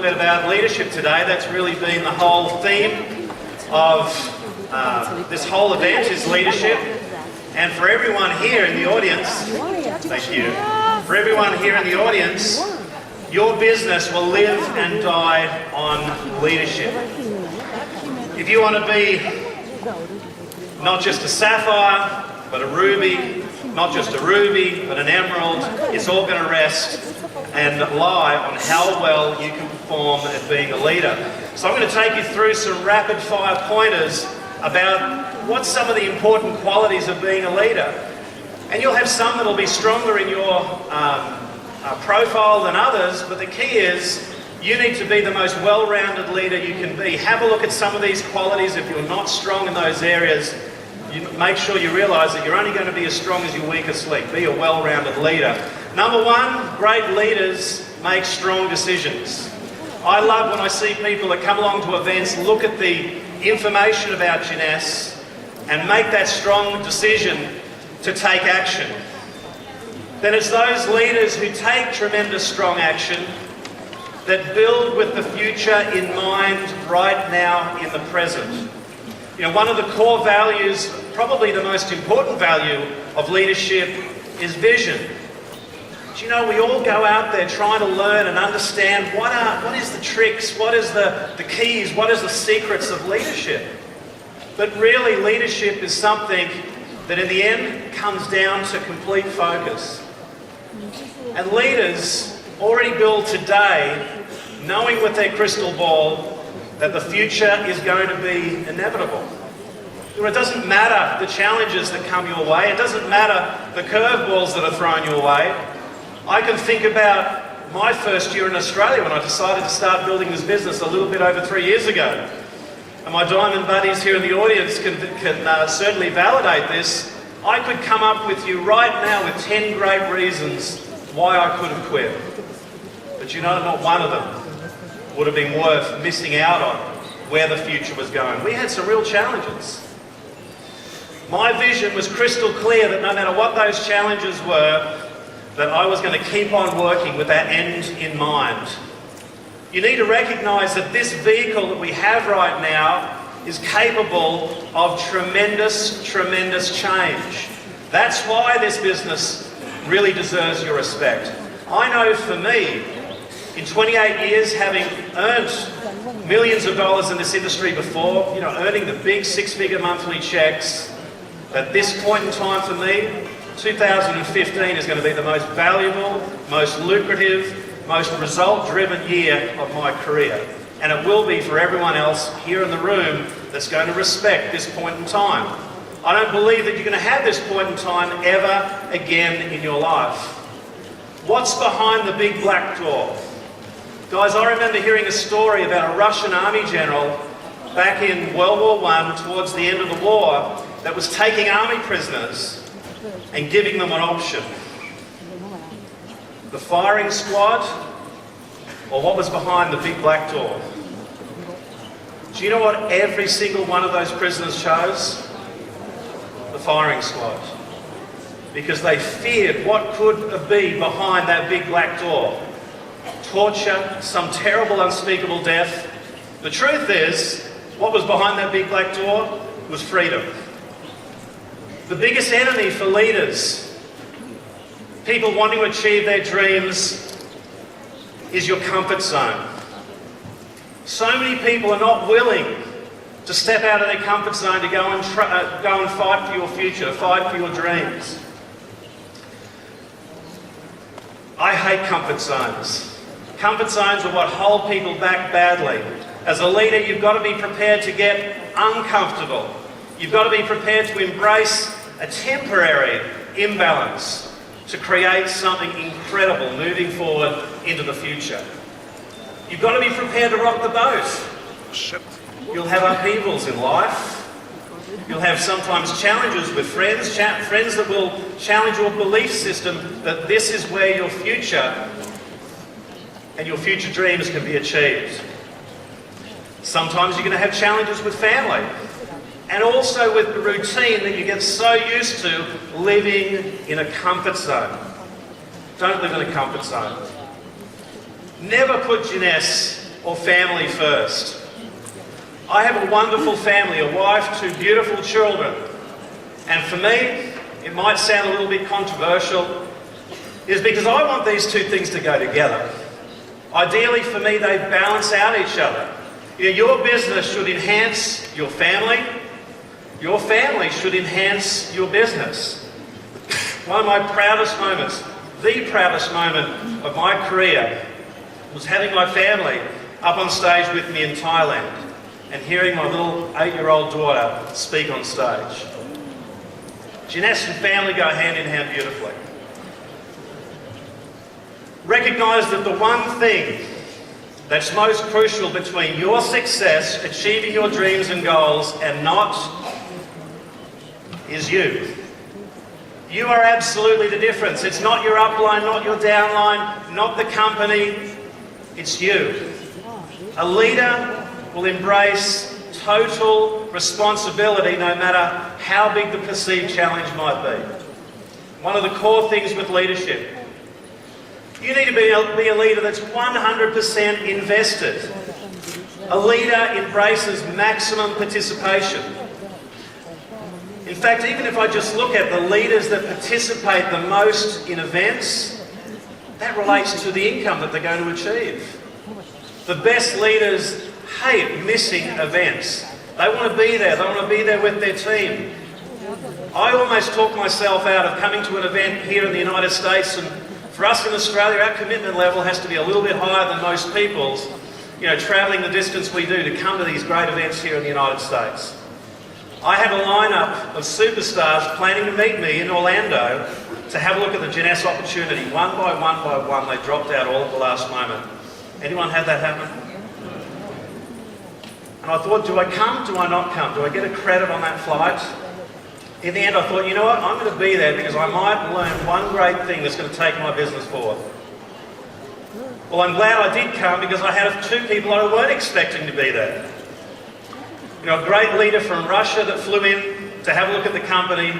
bit about leadership today. That's really been the whole theme of this whole event is leadership. And for everyone here in the audience, thank you. For everyone here in the audience, your business will live and die on leadership. If you want to be not just a sapphire, but a ruby, not just a ruby, but an emerald, it's all going to rest and lie on how well you can perform at being a leader. So I'm going to take you through some rapid fire pointers about what some of the important qualities of being a leader. And you'll have some that'll be stronger in your profile than others, but the key is you need to be the most well-rounded leader you can be. Have a look at some of these qualities. If you're not strong in those areas, you make sure you realise that you're only going to be as strong as your weakest link. Be a well-rounded leader. Number one, great leaders make strong decisions. I love when I see people that come along to events, look at the information about Jeunesse and make that strong decision to take action. Then it's those leaders who take tremendous strong action that build with the future in mind right now in the present. You know, one of the core values, probably the most important value of leadership, is vision. Do you know, we all go out there trying to learn and understand what is the tricks, what is the keys, what is the secrets of leadership. But really, leadership is something that in the end comes down to complete focus. And leaders already build today, knowing with their crystal ball that the future is going to be inevitable. It doesn't matter the challenges that come your way, it doesn't matter the curveballs that are thrown your way. I can think about my first year in Australia when I decided to start building this business a little bit over 3 years ago. And my diamond buddies here in the audience can certainly validate this. I could come up with you right now with 10 great reasons why I could have quit. But you know, not one of them would have been worth missing out on where the future was going. We had some real challenges. My vision was crystal clear that no matter what those challenges were, that I was going to keep on working with that end in mind. You need to recognise that this vehicle that we have right now is capable of tremendous, tremendous change. That's why this business really deserves your respect. I know for me, in 28 years, having earned millions of dollars in this industry before, you know, earning the big six-figure monthly checks, at this point in time for me, 2015 is going to be the most valuable, most lucrative, most result-driven year of my career. And it will be for everyone else here in the room that's going to respect this point in time. I don't believe that you're going to have this point in time ever again in your life. What's behind the big black door? Guys, I remember hearing a story about a Russian army general back in World War I, towards the end of the war, that was taking army prisoners and giving them an option. The firing squad, or what was behind the big black door? Do you know what every single one of those prisoners chose? The firing squad. Because they feared what could be behind that big black door. Torture, some terrible unspeakable death. The truth is, what was behind that big black door was freedom. The biggest enemy for leaders, people wanting to achieve their dreams, is your comfort zone. So many people are not willing to step out of their comfort zone to go and fight for your future, fight for your dreams. I hate comfort zones. Comfort zones are what hold people back badly. As a leader, you've got to be prepared to get uncomfortable. You've got to be prepared to embrace a temporary imbalance to create something incredible moving forward into the future. You've got to be prepared to rock the boat. You'll have upheavals in life. You'll have sometimes challenges with friends that will challenge your belief system that this is where your future and your future dreams can be achieved. Sometimes you're going to have challenges with family. And also with the routine that you get so used to living in a comfort zone. Don't live in a comfort zone. Never put Jeunesse or family first? I have a wonderful family, a wife, 2 beautiful children. And for me, it might sound a little bit controversial, is because I want these 2 things to go together. Ideally for me, they balance out each other. Your business should enhance your family should enhance your business. One of my proudest moments, the proudest moment of my career, was having my family up on stage with me in Thailand and hearing my little 8-year-old daughter speak on stage. Jeunesse and family go hand in hand beautifully. Recognise that the one thing that's most crucial between your success, achieving your dreams and goals, and not, is you. You are absolutely the difference. It's not your upline, not your downline, not the company, it's you. A leader will embrace total responsibility no matter how big the perceived challenge might be. One of the core things with leadership, you need to be a leader that's 100% invested. A leader embraces maximum participation. In fact, even if I just look at the leaders that participate the most in events, that relates to the income that they're going to achieve. The best leaders hate missing events. They want to be there. They want to be there with their team. I almost talk myself out of coming to an event here in the United States, and for us in Australia, our commitment level has to be a little bit higher than most people's, travelling the distance we do to come to these great events here in the United States. I have a lineup of superstars planning to meet me in Orlando to have a look at the Jeunesse opportunity. One by one, they dropped out all at the last moment. Anyone had that happen? And I thought, do I come? Do I not come? Do I get a credit on that flight? In the end, I thought, you know what? I'm going to be there because I might learn one great thing that's going to take my business forward. Well, I'm glad I did come because I had 2 people I weren't expecting to be there. A great leader from Russia that flew in to have a look at the company,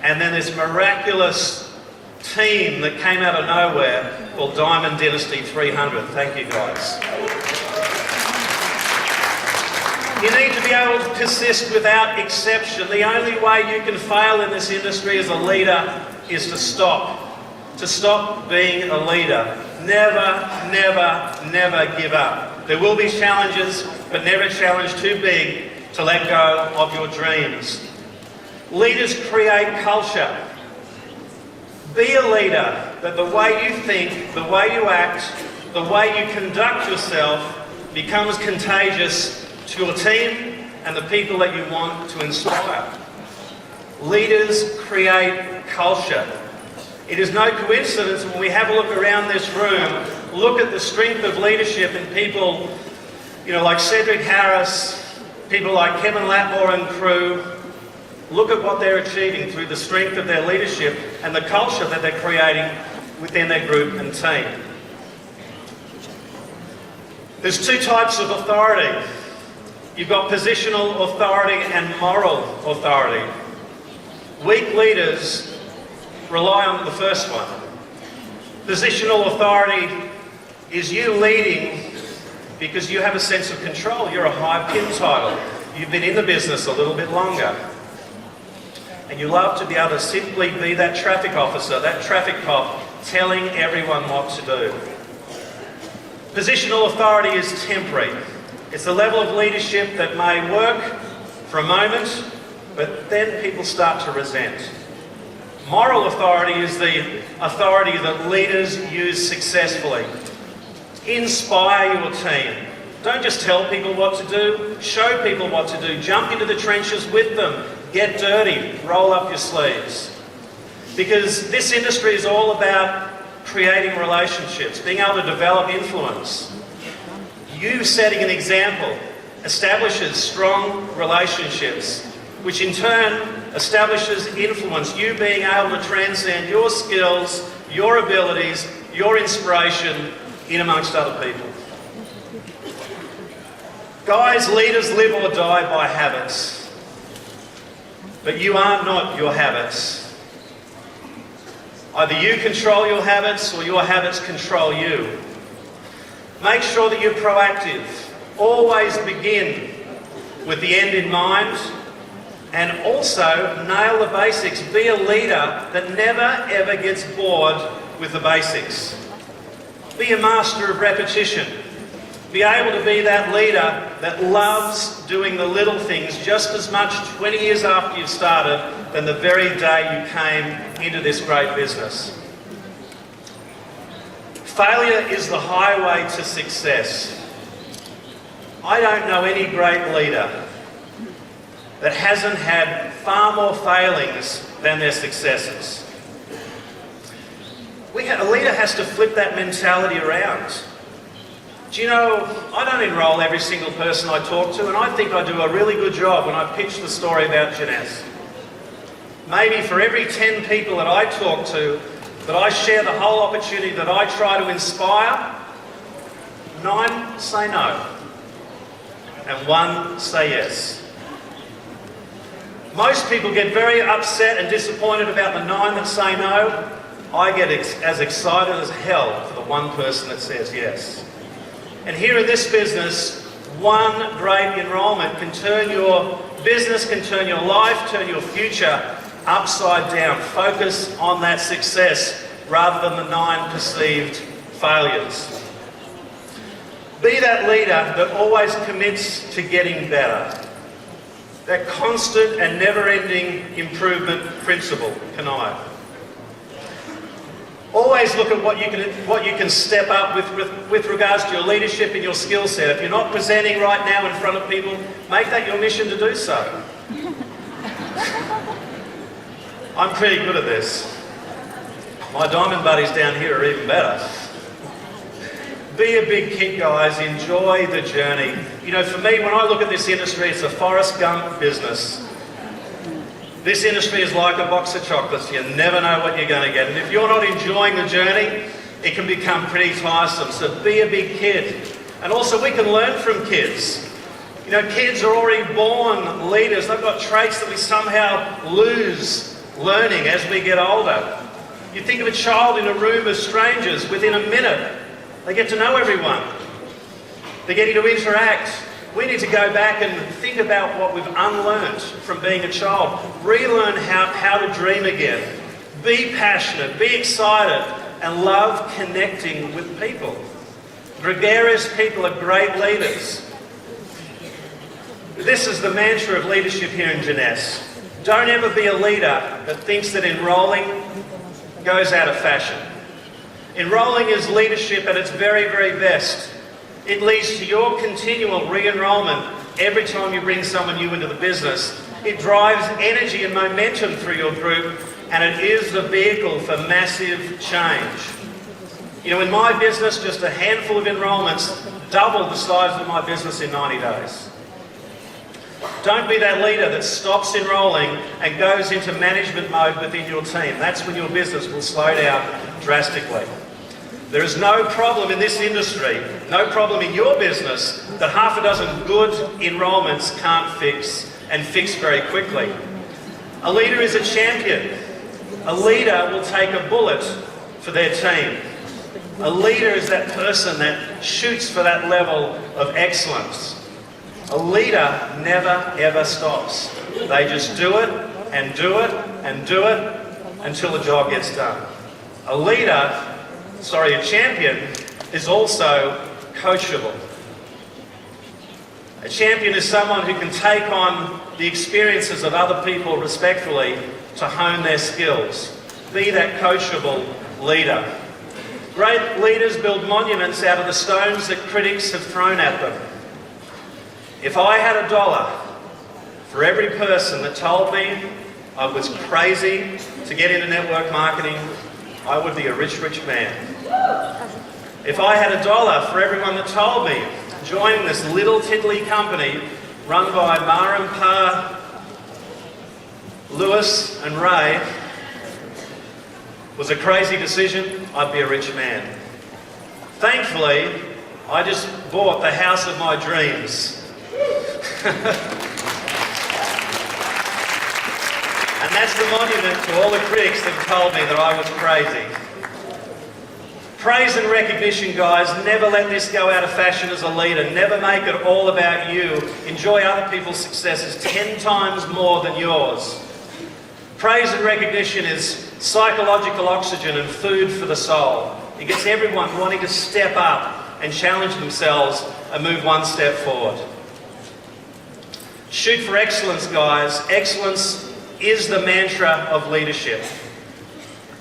and then this miraculous team that came out of nowhere called Diamond Dynasty 300. Thank you, guys. You need to be able to persist without exception. The only way you can fail in this industry as a leader is to stop. To stop being a leader. Never, never, never give up. There will be challenges, but never a challenge too big to let go of your dreams. Leaders create culture. Be a leader that the way you think, the way you act, the way you conduct yourself becomes contagious to your team and the people that you want to inspire. Leaders create culture. It is no coincidence when we have a look around this room, look at the strength of leadership in people, like Cedric Harris, people like Kevin Latmore and crew. Look at what they're achieving through the strength of their leadership and the culture that they're creating within their group and team. There's 2 types of authority. You've got positional authority and moral authority. Weak leaders rely on the first one. Positional authority is you leading because you have a sense of control. You're a high pin title. You've been in the business a little bit longer. And you love to be able to simply be that traffic officer, that traffic cop, telling everyone what to do. Positional authority is temporary. It's a level of leadership that may work for a moment, but then people start to resent. Moral authority is the authority that leaders use successfully. Inspire your team. Don't just tell people what to do, show people what to do. Jump into the trenches with them. Get dirty. Roll up your sleeves. Because this industry is all about creating relationships, being able to develop influence. You setting an example establishes strong relationships, which in turn establishes influence. You being able to transcend your skills, your abilities, your inspiration in amongst other people. Guys, leaders live or die by habits. But you are not your habits. Either you control your habits or your habits control you. Make sure that you're proactive. Always begin with the end in mind, and also nail the basics. Be a leader that never ever gets bored with the basics. Be a master of repetition. Be able to be that leader that loves doing the little things just as much 20 years after you've started than the very day you came into this great business. Failure is the highway to success. I don't know any great leader that hasn't had far more failings than their successes. A leader has to flip that mentality around. Do you know, I don't enrol every single person I talk to, and I think I do a really good job when I pitch the story about Jeunesse. Maybe for every 10 people that I talk to, that I share the whole opportunity that I try to inspire, 9 say no, and 1 say yes. Most people get very upset and disappointed about the 9 that say no. I get as excited as hell for the 1 person that says yes. And here in this business, 1 great enrolment can turn your business, can turn your life, turn your future upside down. Focus on that success rather than the 9 perceived failures. Be that leader that always commits to getting better. That constant and never-ending improvement principle, CANI. Always look at what you can step up with regards to your leadership and your skill set. If you're not presenting right now in front of people, make that your mission to do so. I'm pretty good at this. My diamond buddies down here are even better. Be a big kid, guys. Enjoy the journey. You know, for me, when I look at this industry, it's a Forrest Gump business. This industry is like a box of chocolates. You never know what you're going to get. And if you're not enjoying the journey, it can become pretty tiresome. So be a big kid. And also, we can learn from kids. You know, kids are already born leaders. They've got traits that we somehow lose learning as we get older. You think of a child in a room of strangers, within a minute, they get to know everyone. They're getting to interact. We need to go back and think about what we've unlearned from being a child. Relearn how to dream again. Be passionate, be excited, and love connecting with people. Gregarious people are great leaders. This is the mantra of leadership here in Jeunesse. Don't ever be a leader that thinks that enrolling goes out of fashion. Enrolling is leadership at its very, very best. It leads to your continual re-enrollment every time you bring someone new into the business. It drives energy and momentum through your group, and it is the vehicle for massive change. You know, in my business, just a handful of enrolments doubled the size of my business in 90 days. Don't be that leader that stops enrolling and goes into management mode within your team. That's when your business will slow down drastically. There is no problem in this industry, no problem in your business, that half a dozen good enrolments can't fix, and fix very quickly. A leader is a champion. A leader will take a bullet for their team. A leader is that person that shoots for that level of excellence. A leader never ever stops. They just do it and do it and do it until the job gets done. A champion is also coachable. A champion is someone who can take on the experiences of other people respectfully to hone their skills. Be that coachable leader. Great leaders build monuments out of the stones that critics have thrown at them. If I had $1 for every person that told me I was crazy to get into network marketing, I would be a rich, rich man. If I had $1 for everyone that told me joining this little tiddly company run by Ma and Pa, Lewis and Ray was a crazy decision, I'd be a rich man. Thankfully, I just bought the house of my dreams. And that's the monument to all the critics that told me that I was crazy. Praise and recognition, guys. Never let this go out of fashion as a leader. Never make it all about you. Enjoy other people's successes 10 times more than yours. Praise and recognition is psychological oxygen and food for the soul. It gets everyone wanting to step up and challenge themselves and move one step forward. Shoot for excellence, guys. Excellence is the mantra of leadership.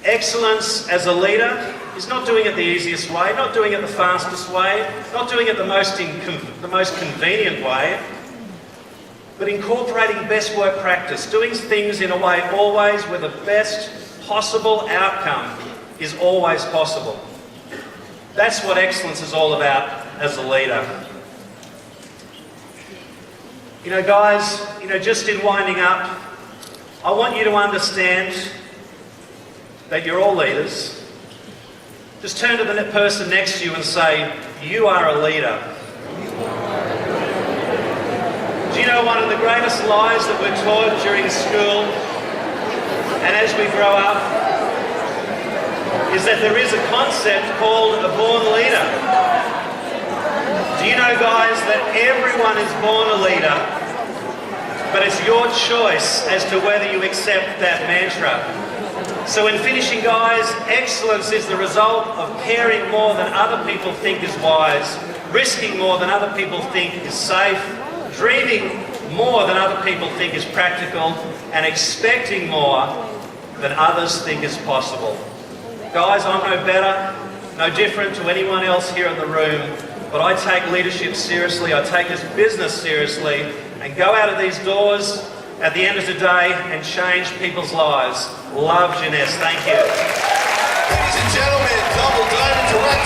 Excellence as a leader is not doing it the easiest way, not doing it the fastest way, not doing it the most convenient way, but incorporating best work practice, doing things in a way always where the best possible outcome is always possible. That's what excellence is all about as a leader. You know, guys, just in winding up, I want you to understand that you're all leaders. Just turn to the person next to you and say, you are a leader. Do you know one of the greatest lies that we're taught during school and as we grow up is that there is a concept called a born leader. Do you know, guys, that everyone is born a leader, but it's your choice as to whether you accept that mantra. So in finishing, guys, excellence is the result of caring more than other people think is wise, risking more than other people think is safe, dreaming more than other people think is practical, and expecting more than others think is possible. Guys, I'm no better, no different to anyone else here in the room, but I take leadership seriously, I take this business seriously, and go out of these doors at the end of the day and change people's lives. Love, Jeunesse. Thank you. Ladies and gentlemen, double diamond director.